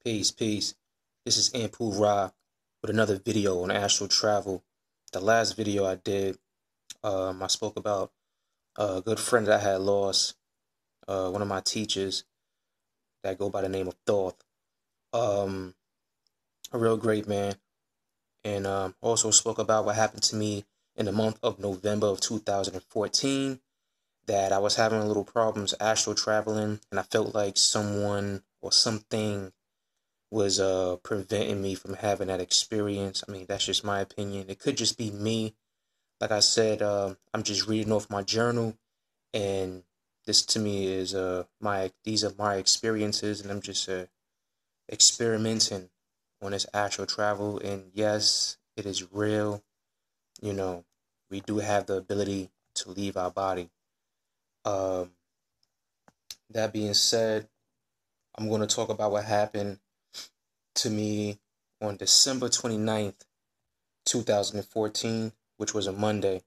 Peace, peace. This is Anpu Ra with another video on astral travel. The last video I did, I spoke about a good friend that I had lost, one of my teachers that go by the name of Thoth. A real great man. And also spoke about what happened to me in the month of November of 2014, that I was having a little problems astral traveling, and I felt like someone or something was preventing me from having that experience. I mean, that's just my opinion. It could just be me. Like I said, I'm just reading off my journal, and this to me is these are my experiences, and I'm just experimenting on this astral travel. And yes, it is real. You know, we do have the ability to leave our body. Um, that being said, I'm going to talk about what happened to me on December 29th, 2014, which was a Monday.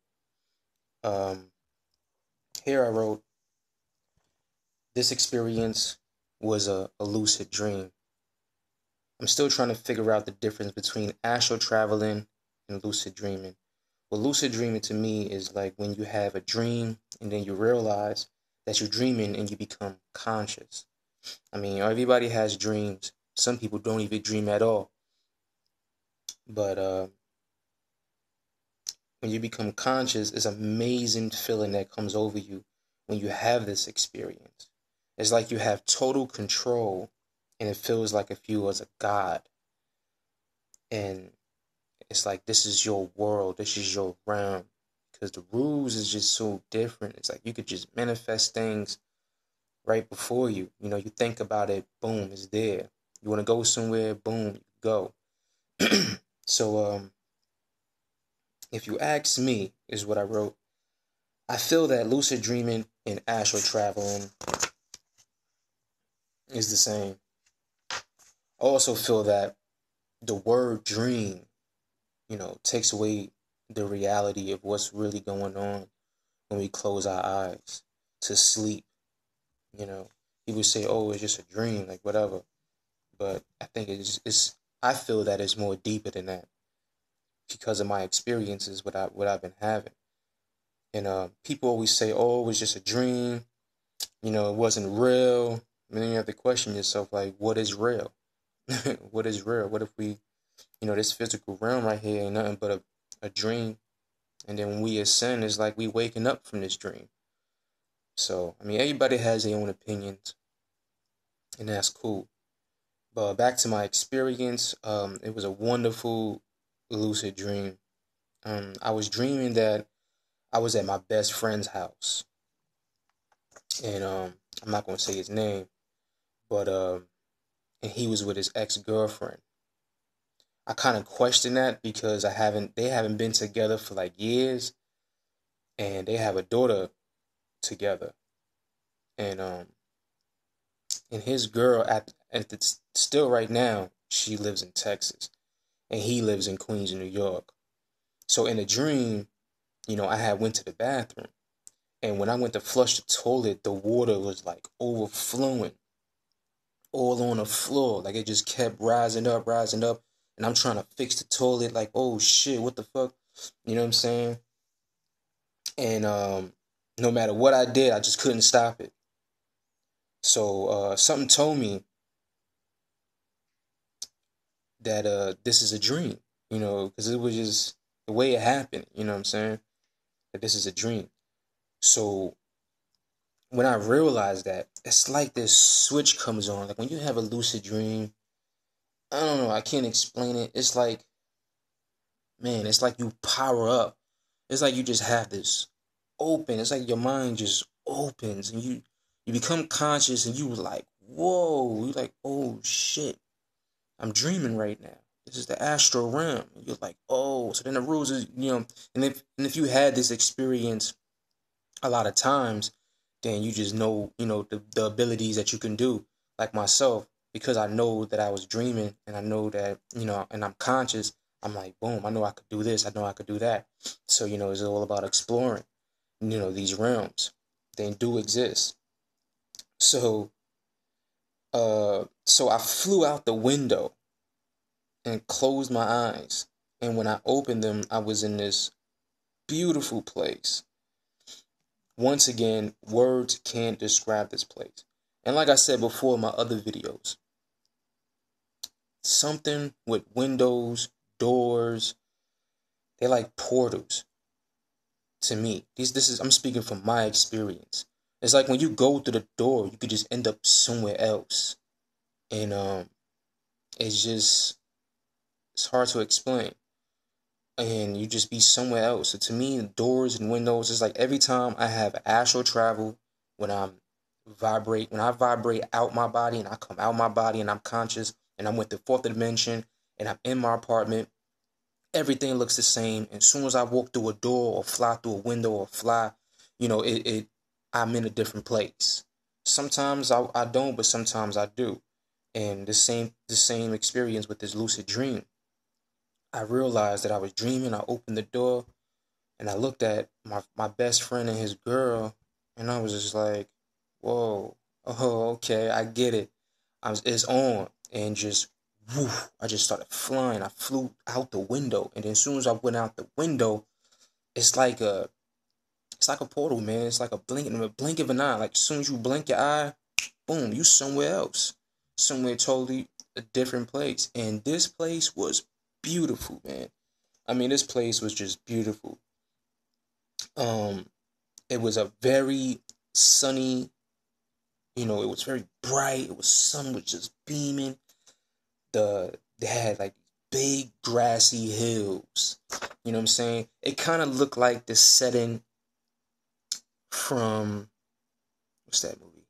Here I wrote, this experience was a lucid dream. I'm still trying to figure out the difference between astral traveling and lucid dreaming. Well, lucid dreaming to me is like when you have a dream and then you realize that you're dreaming and you become conscious. I mean, everybody has dreams. Some people don't even dream at all. But when you become conscious, it's an amazing feeling that comes over you when you have this experience. It's like you have total control, and it feels like if you was a god. And it's like this is your world, this is your realm, because the rules is just so different. It's like you could just manifest things right before you. You know, you think about it, boom, it's there. You want to go somewhere, boom, you go. So, if you ask me, is what I wrote, I feel that lucid dreaming and astral traveling is the same. I also feel that the word dream, takes away the reality of what's really going on when we close our eyes to sleep. People say, oh, it's just a dream, like whatever. But I think I feel that it's more deeper than that because of my experiences, what I've been having. And people always say, oh, it was just a dream. It wasn't real. And then you have to question yourself, like, what is real? What is real? What if we, this physical realm right here ain't nothing but a dream. And then when we ascend, it's like we waking up from this dream. So, I mean, everybody has their own opinions, and that's cool. But back to my experience, it was a wonderful lucid dream. I was dreaming that I was at my best friend's house. And I'm not going to say his name, but and he was with his ex-girlfriend. I kind of question that because they haven't been together for like years, and they have a daughter together. And his girl still right now, she lives in Texas, and he lives in Queens, New York. So in a dream, I had went to the bathroom, and when I went to flush the toilet, the water was like overflowing all on the floor. Like it just kept rising up. And I'm trying to fix the toilet, like, oh shit, what the fuck? You know what I'm saying? And no matter what I did, I just couldn't stop it. So something told me that this is a dream, because it was just the way it happened, you know what I'm saying? That this is a dream. So when I realized that, it's like this switch comes on. Like when you have a lucid dream, I don't know, I can't explain it. It's like, man, it's like you power up. It's like you just have this open. It's like your mind just opens and you become conscious and you like, whoa, you're like, oh shit, I'm dreaming right now. This is the astral realm. You're like, oh, so then the rules is, and if you had this experience a lot of times, then you just know, the abilities that you can do. Like myself, because I know that I was dreaming and I know that, and I'm conscious, I'm like, boom, I know I could do this, I know I could do that. So, it's all about exploring, these realms. They do exist. So So I flew out the window and closed my eyes. And when I opened them, I was in this beautiful place. Once again, words can't describe this place. And like I said before in my other videos, something with windows, doors, they're like portals to me. I'm speaking from my experience. It's like when you go through the door, you could just end up somewhere else. And it's hard to explain. And you just be somewhere else. So to me, doors and windows, it's like every time I have astral travel, when when I vibrate out my body and I come out my body and I'm conscious and I'm with the fourth dimension and I'm in my apartment, everything looks the same. And as soon as I walk through a door or fly through a window or fly, I'm in a different place. Sometimes I don't, but sometimes I do. And the same experience with this lucid dream. I realized that I was dreaming. I opened the door and I looked at my best friend and his girl, and I was just like, whoa, oh, okay, I get it. It's on. And just, woof, I just started flying. I flew out the window. And then as soon as I went out the window, it's like a, it's like a portal, man. It's like a blink of an eye. Like as soon as you blink your eye, boom, you somewhere else. Somewhere totally a different place. And this place was beautiful, man. I mean, this place was just beautiful. Um, it was a very sunny, it was very bright. It was sun was just beaming. They had like big grassy hills. You know what I'm saying? It kind of looked like the setting from what's that movie?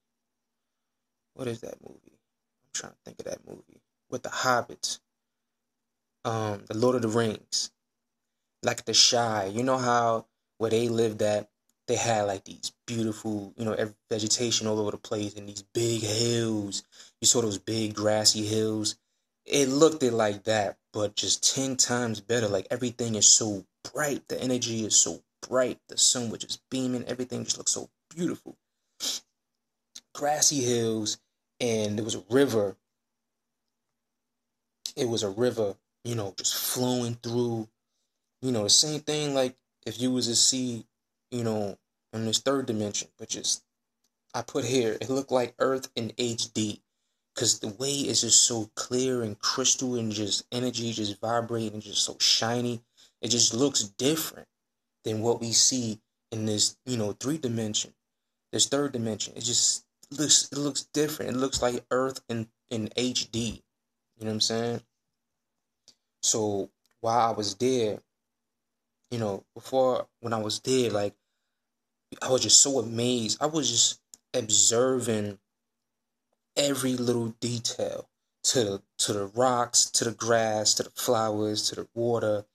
What is that movie? I'm trying to think of that movie with the hobbits. The Lord of the Rings. Like the Shy. You know how where they lived at, they had like these beautiful, vegetation all over the place and these big hills. You saw those big grassy hills. It looked like that, but just 10 times better. Like everything is so bright. The energy is so bright. The sun was just beaming. Everything just looked so beautiful. Grassy hills, and there was a river. It was a river, just flowing through. The same thing like if you was to see, in this third dimension, but just I put here, it looked like Earth in HD. Because the way it's just so clear and crystal and just energy just vibrating and just so shiny. It just looks different than what we see in this, three dimension. This third dimension. It looks different. It looks like Earth in HD. You know what I'm saying? So while I was there, before when I was there, like I was just so amazed. I was just observing every little detail to the rocks, to the grass, to the flowers, to the water,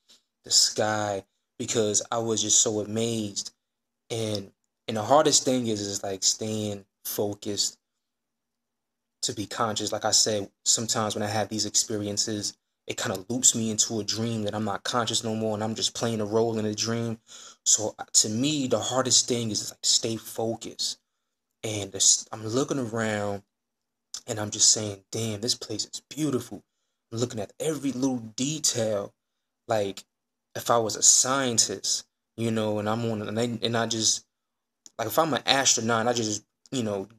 the sky, because I was just so amazed. And the hardest thing is like staying focused to be conscious. Like I said, sometimes when I have these experiences, it kind of loops me into a dream that I'm not conscious no more and I'm just playing a role in a dream. So to me, the hardest thing is like stay focused. And I'm looking around and I'm just saying, damn, this place is beautiful. I'm looking at every little detail. Like if I was a scientist, and I'm on, and I just, like if I'm an astronaut, I just,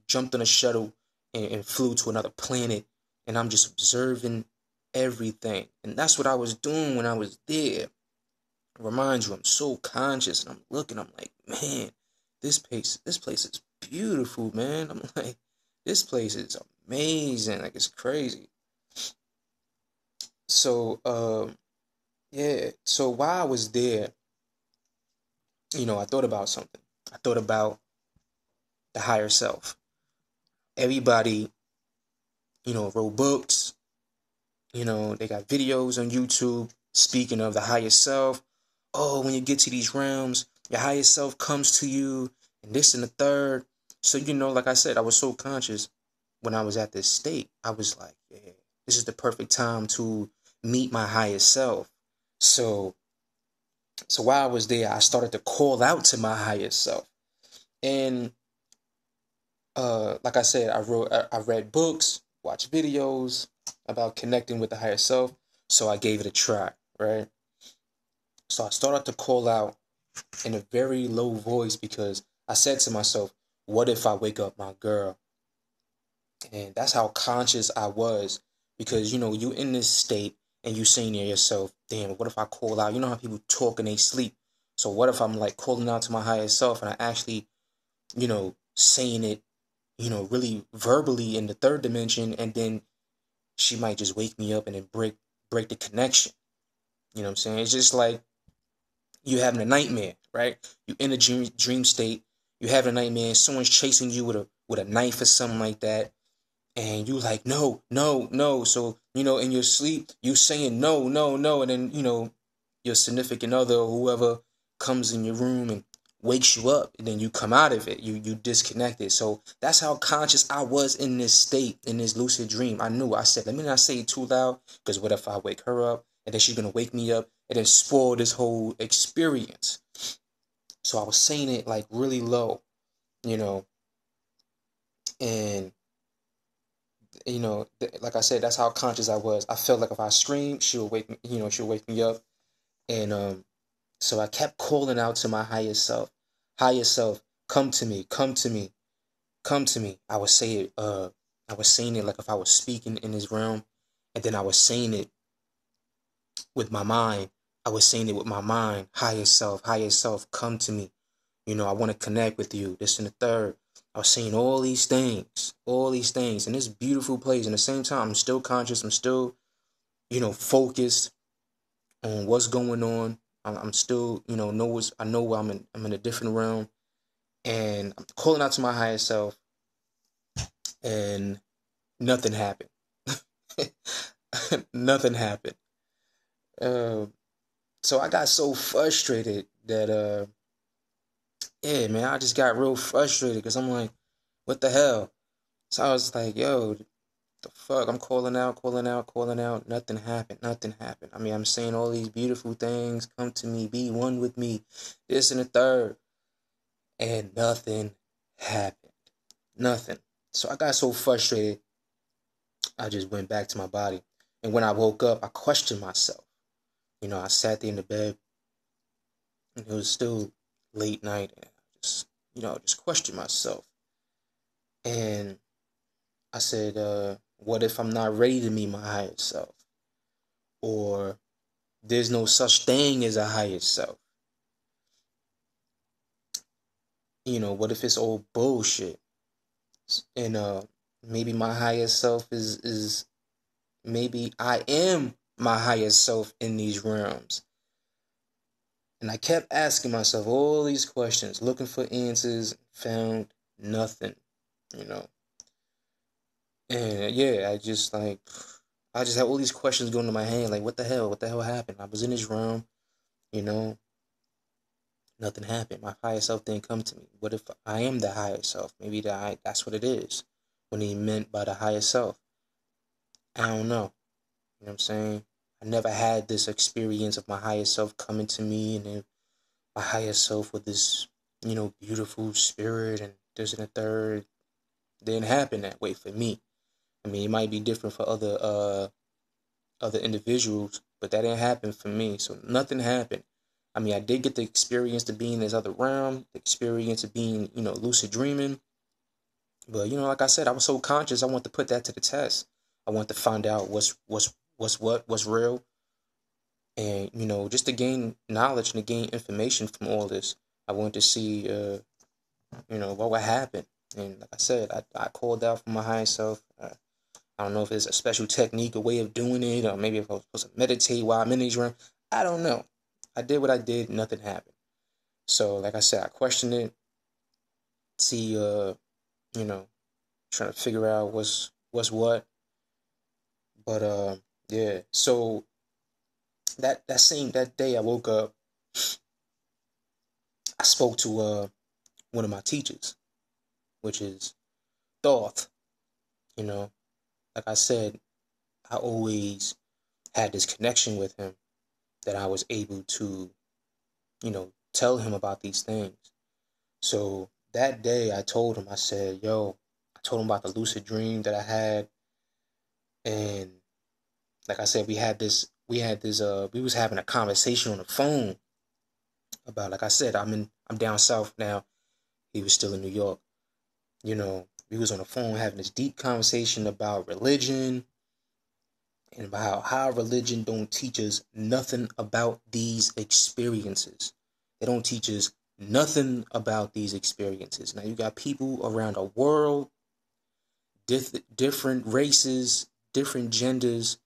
jumped on a shuttle and flew to another planet and I'm just observing everything. And that's what I was doing when I was there. It reminds you, I'm so conscious and I'm looking, I'm like, man, this place is beautiful, man. I'm like, this place is amazing. Like it's crazy. So, yeah. So while I was there, I thought about something. I thought about the higher self. Everybody, wrote books. They got videos on YouTube speaking of the higher self. Oh, when you get to these realms, your higher self comes to you, and this and the third. So, like I said, I was so conscious when I was at this state. I was like, yeah, this is the perfect time to meet my higher self. So while I was there, I started to call out to my higher self. And like I said, I read books, watch videos about connecting with the higher self. So I gave it a try, right? So I started to call out in a very low voice because I said to myself, what if I wake up my girl? And that's how conscious I was because, you in this state and you saying to yourself, damn, what if I call out? You know how people talk and they sleep. So what if I'm like calling out to my higher self and I actually, saying it, really verbally in the third dimension, and then she might just wake me up and then break the connection. You know what I'm saying? It's just like you having a nightmare, right? You in a dream state, you having a nightmare, someone's chasing you with a knife or something like that, and you like, no, no, no. So, in your sleep, you saying no, no, no, and then, your significant other or whoever comes in your room and wakes you up, and then you come out of it. You disconnect it. So that's how conscious I was in this state, in this lucid dream. I said, let me not say it too loud, because what if I wake her up, and then she's gonna wake me up, and then spoil this whole experience. So I was saying it like really low, and like I said, that's how conscious I was. I felt like if I screamed, she'll wake me up. And so I kept calling out to my higher self, come to me, come to me, come to me. I would say it, I was saying it like if I was speaking in this realm, and then I was saying it with my mind. I was saying it with my mind, higher self, come to me. I want to connect with you. This and the third. I was saying all these things in this beautiful place. And at the same time, I'm still conscious. I'm still, focused on what's going on. I'm still, I know I'm in a different realm, and I'm calling out to my higher self, and nothing happened. Nothing happened. Uh, so I got so frustrated that, yeah, man, I just got real frustrated because I'm like, what the hell? So I was like, yo, the fuck? I'm calling out, calling out, calling out. Nothing happened. Nothing happened. I mean, I'm saying all these beautiful things. Come to me. Be one with me. This and the third. And nothing happened. Nothing. So I got so frustrated, I just went back to my body. And when I woke up, I questioned myself. I sat there in the bed, and it was still late night. And I just questioned myself. And I said, what if I'm not ready to meet my higher self? Or there's no such thing as a higher self? What if it's all bullshit? And maybe my higher self is maybe I am my higher self in these realms. And I kept asking myself all these questions, looking for answers, found nothing, you know. And yeah, I just had all these questions going to my head, like, what the hell? What the hell happened? I was in this realm, you know, nothing happened. My higher self didn't come to me. What if I am the higher self? Maybe that's what it is. When he meant by the higher self. I don't know. You know what I'm saying? I never had this experience of my higher self coming to me, and then my higher self with this, beautiful spirit and this and the third. Didn't happen that way for me. I mean, it might be different for other individuals, but that didn't happen for me. So nothing happened. I mean, I did get the experience to be in this other realm, the experience of being, lucid dreaming. But like I said, I was so conscious. I want to put that to the test. I want to find out what's real, and just to gain knowledge and to gain information from all this. I want to see, what would happen. And like I said, I called out for my higher self. I don't know if it's a special technique, a way of doing it, or maybe if I was supposed to meditate while I'm in these rooms. I don't know. I did what I did. Nothing happened. So, like I said, I questioned it. See, trying to figure out what's what. But yeah. So that day, I woke up. I spoke to one of my teachers, which is Thoth. Like I said, I always had this connection with him that I was able to, tell him about these things. So that day I told him, I said, yo, I told him about the lucid dream that I had. And like I said, we was having a conversation on the phone about, like I said, I'm down south now. He was still in New York. We was on the phone having this deep conversation about religion and about how religion don't teach us nothing about these experiences. They don't teach us nothing about these experiences. Now you got people around the world, different races, different genders,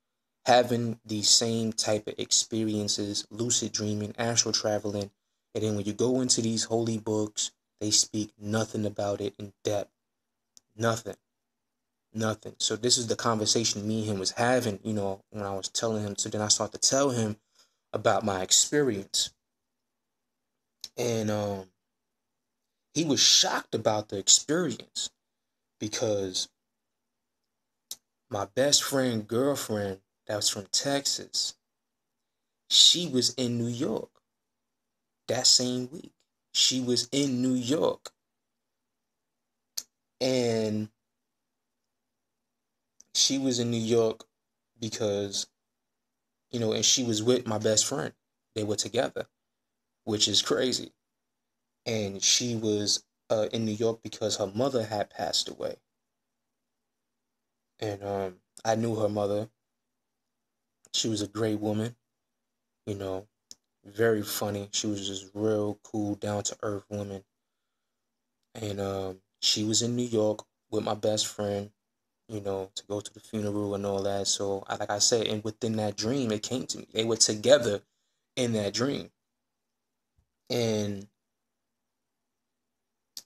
having the same type of experiences, lucid dreaming, astral traveling. And then when you go into these holy books, they speak nothing about it in depth. Nothing. So this is the conversation me and him was having, when I was telling him. So then I started to tell him about my experience. And he was shocked about the experience because my best friend, girlfriend, that was from Texas, she was in New York that same week. She was in New York. And she was in New York because, and she was with my best friend. They were together, which is crazy. And she was in New York because her mother had passed away. And I knew her mother. She was a great woman, very funny. She was just real cool, down to earth woman. And she was in New York with my best friend, to go to the funeral and all that. So, like I said, and within that dream, it came to me. They were together in that dream. And,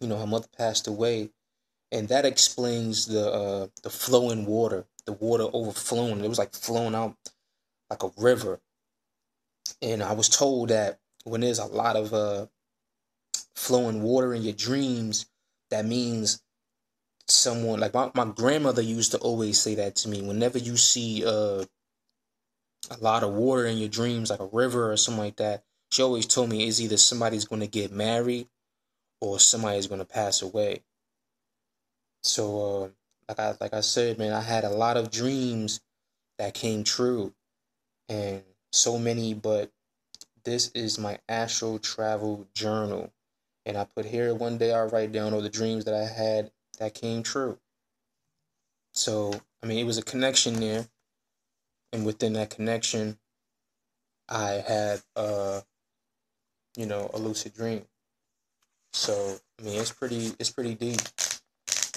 her mother passed away. And that explains the flowing water, the water overflowing. It was like flowing out like a river. And I was told that when there's a lot of flowing water in your dreams, that means someone, like my grandmother used to always say that to me. Whenever you see a lot of water in your dreams, like a river or something like that, she always told me it's either somebody's going to get married or somebody's going to pass away. So, like I said, man, I had a lot of dreams that came true, and so many. But this is my astral travel journal, and I put here one day I'll write down all the dreams that I had that came true. So, I mean, it was a connection there, and within that connection, I had a lucid dream. So, I mean, it's pretty deep.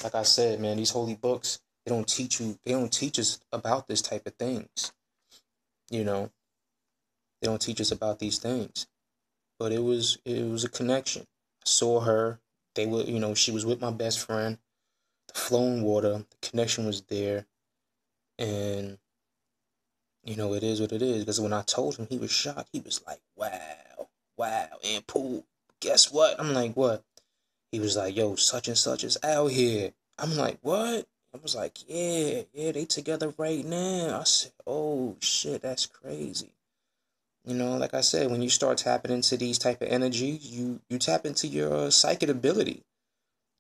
Like I said, man, these holy books, they don't teach us about this type of things. They don't teach us about these things. But it was a connection. I saw her. They were, she was with my best friend. The flowing water, the connection was there. And, it is what it is. Because when I told him, he was shocked. He was like, wow, Anpu, guess what? I'm like, what? He was like, yo, such and such is out here. I'm like, what? I was like, yeah, they together right now. I said, oh, shit, that's crazy. Like I said, when you start tapping into these type of energies, you tap into your psychic ability.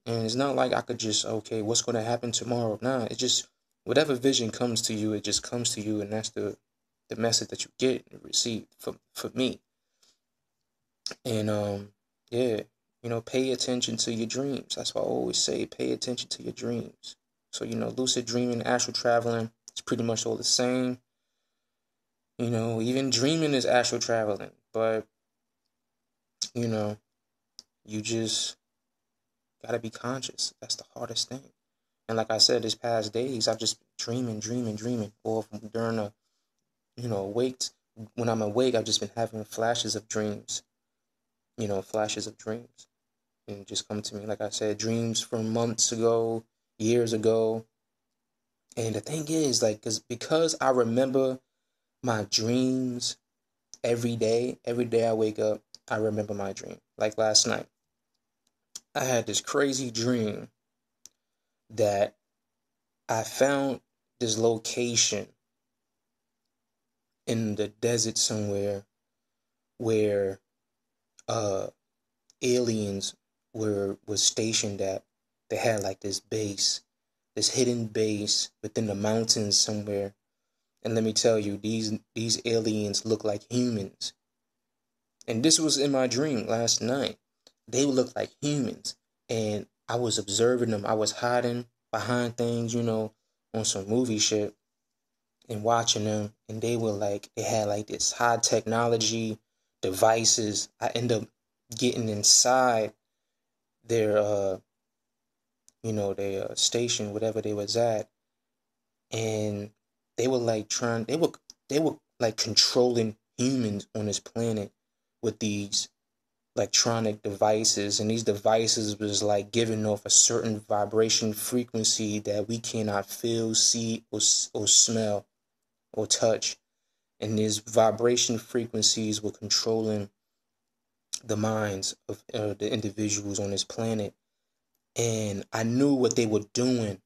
And it's not like I could just, okay, what's going to happen tomorrow? Nah, it's just whatever vision comes to you, it just comes to you. And that's the message that you get and receive for me. And, yeah, pay attention to your dreams. That's what I always say. Pay attention to your dreams. So, lucid dreaming, astral traveling, it's pretty much all the same. Even dreaming is astral traveling. But, you just got to be conscious. That's the hardest thing. And like I said, this past days, I've just been dreaming. Or during awake. When I'm awake, I've just been having flashes of dreams. And just come to me. Like I said, dreams from months ago, years ago. And the thing is, like, because I remember my dreams every day I wake up, I remember my dream. Like last night, I had this crazy dream that I found this location in the desert somewhere where aliens was stationed at. They had like this base, this hidden base within the mountains somewhere. And let me tell you, these aliens look like humans. And this was in my dream last night. They look like humans. And I was observing them. I was hiding behind things, on some movie shit and watching them. And they had like this high technology devices. I end up getting inside their, their station, whatever they was at. And they were like they were like controlling humans on this planet with these electronic devices, and these devices was like giving off a certain vibration frequency that we cannot feel, see, or smell or touch. And these vibration frequencies were controlling the minds of the individuals on this planet. And I knew what they were doing.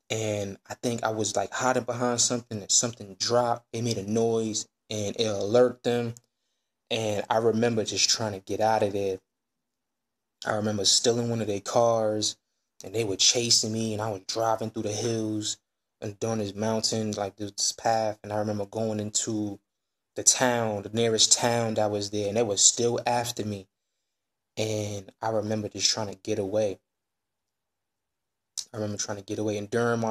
And I think I was like hiding behind something, and something dropped. It made a noise and it alerted them. And I remember just trying to get out of there. I remember stealing one of their cars, and they were chasing me, and I was driving through the hills and down this mountain, like this path. And I remember going into the nearest town that was there, and they were still after me. And I remember just trying to get away. And during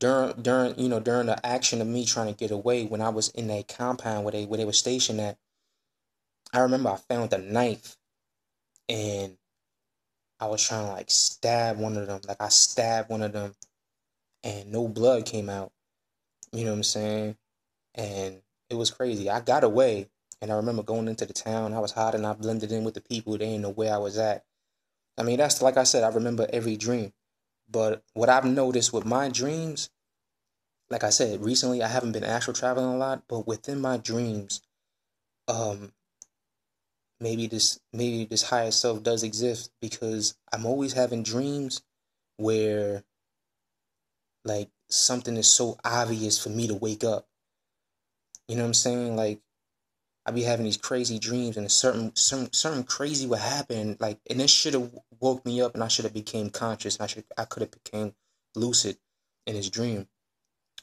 the action of me trying to get away, when I was in that compound where they were stationed at, I remember I found a knife, and I was trying to like stab one of them. Like I stabbed one of them, and no blood came out. You know what I'm saying? And it was crazy. I got away, and I remember going into the town. I was hiding. I blended in with the people. They didn't know where I was at. I mean, that's like I said. I remember every dream. But what I've noticed with my dreams, like I said, recently I haven't been astral traveling a lot. But within my dreams, um, maybe this higher self does exist, because I'm always having dreams where like something is so obvious for me to wake up. You know what I'm saying? Like I be having these crazy dreams, and a certain crazy would happen, like, and it should have woke me up, and I should have became conscious, and I could have became lucid in this dream.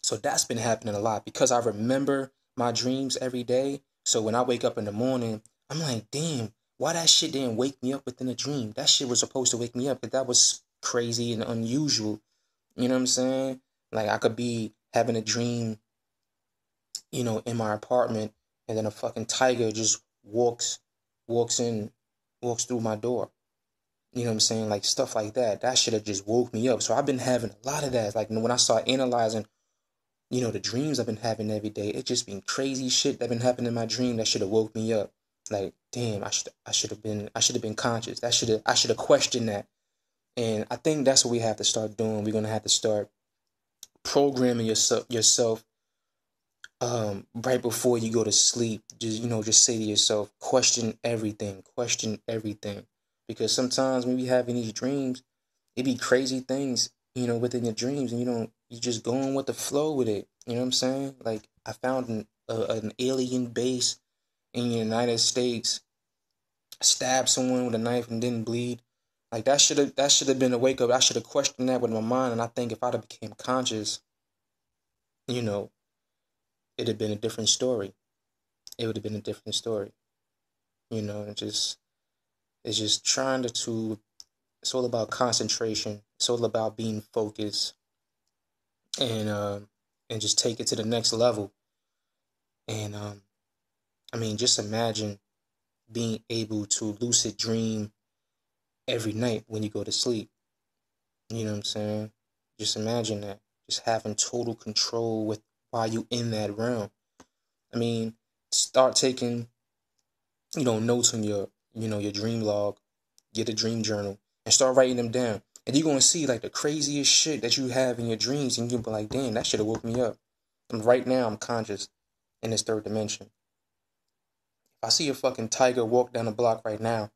So that's been happening a lot because I remember my dreams every day. So when I wake up in the morning, I'm like, damn, why that shit didn't wake me up within a dream? That shit was supposed to wake me up, because that was crazy and unusual. You know what I'm saying? Like I could be having a dream, in my apartment, and then a fucking tiger just walks in, walks through my door. You know what I'm saying? Like stuff like that. That should have just woke me up. So I've been having a lot of that. Like when I start analyzing, the dreams I've been having every day, it just been crazy shit that been happening in my dream that should have woke me up. Like, damn, I should have been conscious. I should have questioned that. And I think that's what we have to start doing. We're gonna have to start programming yourself right before you go to sleep. Just say to yourself, question everything, because sometimes when we having these dreams, it be crazy things, within your dreams, and you just going with the flow with it. You know what I'm saying? Like I found an alien base in the United States, stabbed someone with a knife and didn't bleed. Like that should have been a wake up. I should have questioned that with my mind, and I think if I'd have became conscious, you know, it'd have been a different story. It would have been a different story. It's just trying to. It's all about concentration. It's all about being focused, and just take it to the next level. And I mean, just imagine being able to lucid dream every night when you go to sleep. You know what I'm saying? Just imagine that. Just having total control with while you in that realm. I mean, start taking, notes on your dream log, get a dream journal, and start writing them down. And you're gonna see like the craziest shit that you have in your dreams, and you'll be like, damn, that should have woke me up. And right now I'm conscious in this third dimension. If I see a fucking tiger walk down the block right now,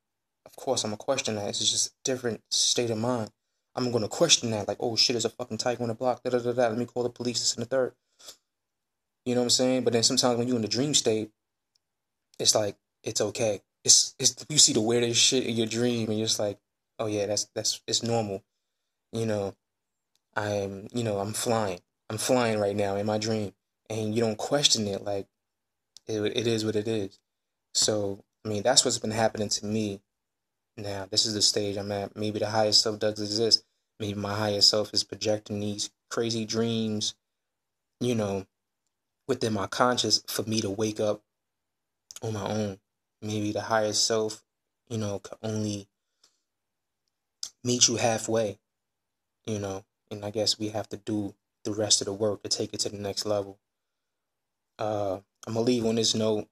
of course I'm gonna question that. It's just a different state of mind. I'm gonna question that, like, oh shit, there's a fucking tiger on the block, da da da da. Let me call the police, this and the third. You know what I'm saying? But then sometimes when you're in the dream state, it's like it's okay. It's you see the weirdest shit in your dream, and you're just like, oh yeah, that's it's normal. You know, I'm flying. I'm flying right now in my dream. and you don't question it. Like, it is what it is. So, I mean, that's what's been happening to me now. This is the stage I'm at. Maybe the higher self does exist. Maybe my higher self is projecting these crazy dreams, you know, within my conscious for me to wake up on my own. Maybe the higher self, can only meet you halfway, and I guess we have to do the rest of the work to take it to the next level. I'm gonna leave on this note,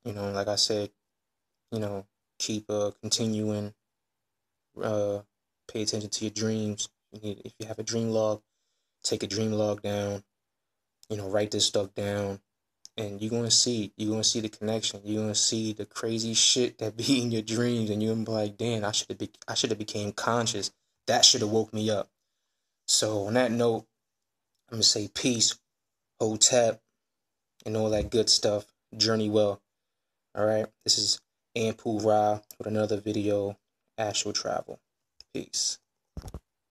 like I said, keep continuing, uh, pay attention to your dreams. If you have a dream log, take a dream log down, write this stuff down, and you're gonna see the connection. You're gonna see the crazy shit that be in your dreams, and you're gonna be like, damn, I should have became conscious. That should have woke me up. So on that note, I'm gonna say peace, hotep, and all that good stuff. Journey well. Alright? This is Anpu Ra with another video, Astral Travel. Peace.